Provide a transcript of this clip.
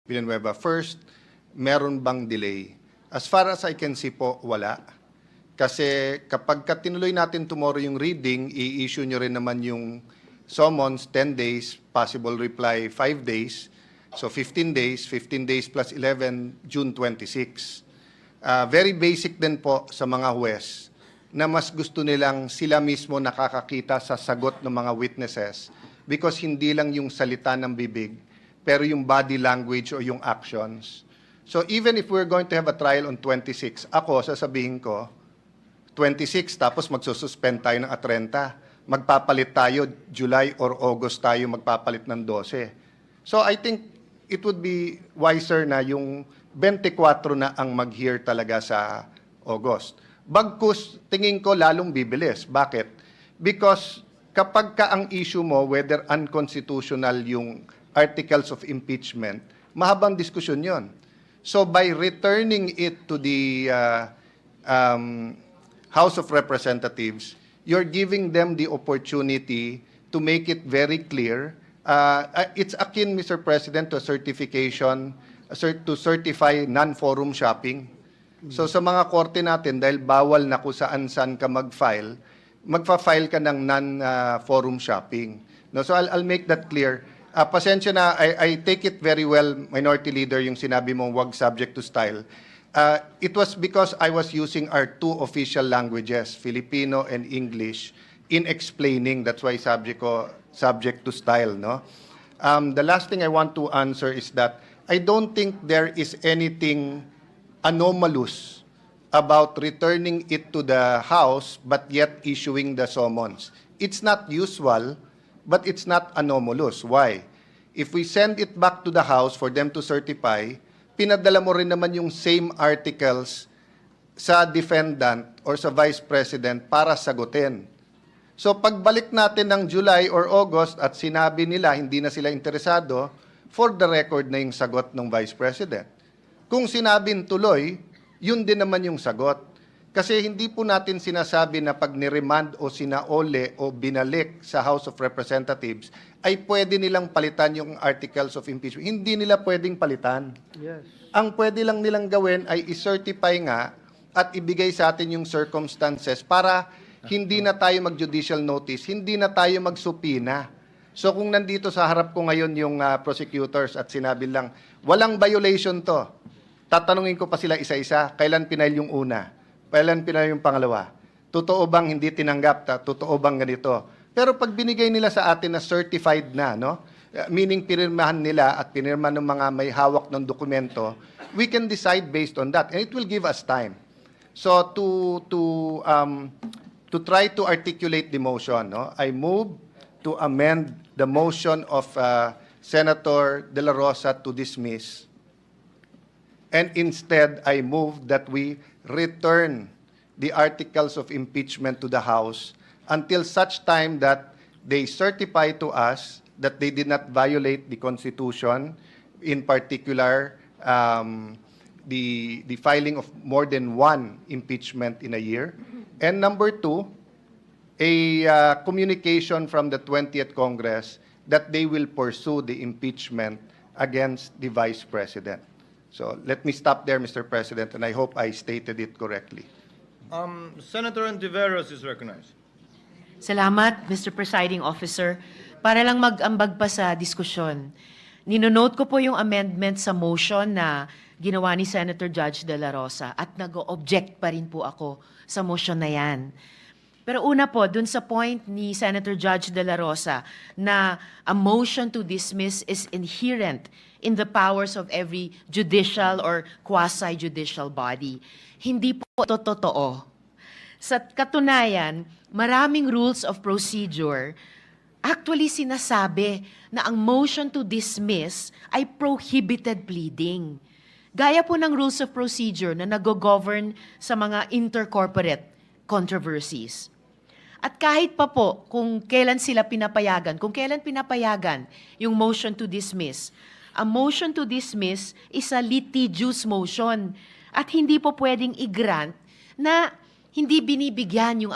Villanueva. First, meron bang delay? As far as I can see po, wala. Kasi kapag tinuloy natin tomorrow yung reading, i-issue nyo rin naman yung summons, 10 days, possible reply 5 days. So 15 days plus 11, June 26. Very basic din po sa mga huwes na mas gusto nilang sila mismo nakakakita sa sagot ng mga witnesses because hindi lang yung salita ng bibig, pero yung body language o yung actions. So even if we're going to have a trial on 26, ako, sasabihin ko, 26, tapos magsususpend tayo ng 30. Magpapalit tayo, July or August tayo magpapalit ng 12. So I think it would be wiser na yung 24 na ang mag-hear talaga sa August. Bagkus, tingin ko lalong bibilis. Bakit? Because kapag ka ang issue mo, whether unconstitutional yung articles of impeachment, mahabang diskusyon yon. So by returning it to the House of Representatives, you're giving them the opportunity to make it very clear. It's akin, Mr. President, to a certification, to certify non-forum shopping. So sa mga korte natin, dahil bawal na kung saan-saan ka mag-file, magfa-file ka ng non-forum shopping. No, so I'll make that clear. Pasensya na, I take it very well, Minority Leader, yung sinabi mong wag subject to style. It was because I was using our two official languages, Filipino and English, in explaining. That's why subject to style. No? The last thing I want to answer is that I don't think there is anything anomalous about returning it to the House but yet issuing the summons. It's not usual, but it's not anomalous. Why? If we send it back to the House for them to certify, pinadala mo rin naman yung same articles sa defendant or sa Vice President para sagutin. So pagbalik natin ng July or August at sinabi nila hindi na sila interesado, for the record na yung sagot ng Vice President. Kung sinabing tuloy, yun din naman yung sagot. Kasi hindi po natin sinasabi na pag niremand o sinaole o binalik sa House of Representatives ay pwede nilang palitan yung articles of impeachment. Hindi nila pwedeng palitan. Yes. Ang pwede lang nilang gawin ay i-certify nga at ibigay sa atin yung circumstances para hindi na tayo mag-judicial notice, hindi na tayo magsupina. So kung nandito sa harap ko ngayon yung prosecutors at sinabi lang, walang violation to, tatanungin ko pa sila isa-isa, kailan pinail yung una? Kailan pinail yung pangalawa? Totoo bang hindi tinanggap? Totoo bang ganito? Pero pag binigay nila sa atin na certified na, no? Meaning pinirmahan nila at pinirma ng mga may hawak ng dokumento, we can decide based on that. And it will give us time. So to try to articulate the motion, no? I move to amend the motion of Senator De La Rosa to dismiss. And instead, I move that we return the articles of impeachment to the House until such time that they certify to us that they did not violate the Constitution, in particular, the filing of more than one impeachment in a year. And number two, a communication from the 20th Congress that they will pursue the impeachment against the Vice President. So let me stop there, Mr. President, and I hope I stated it correctly. Senator Antiveros is recognized. Salamat, Mr. Presiding Officer. Para lang mag-ambag pa sa diskusyon, ninonote ko po yung amendment sa motion na ginawa ni Senator Judge De La Rosa at nag-object pa rin po ako sa motion na yan. Pero una po, dun sa point ni Senator Judge De La Rosa na a motion to dismiss is inherent in the powers of every judicial or quasi-judicial body. Hindi po ito totoo. Sa katunayan, maraming rules of procedure actually sinasabi na ang motion to dismiss ay prohibited pleading. Gaya po ng rules of procedure na nag-govern sa mga intercorporate controversies. At kahit pa po kung kailan sila pinapayagan, kung kailan pinapayagan yung motion to dismiss, a motion to dismiss is a litigious motion at hindi po pwedeng i-grant na hindi binibigyan yung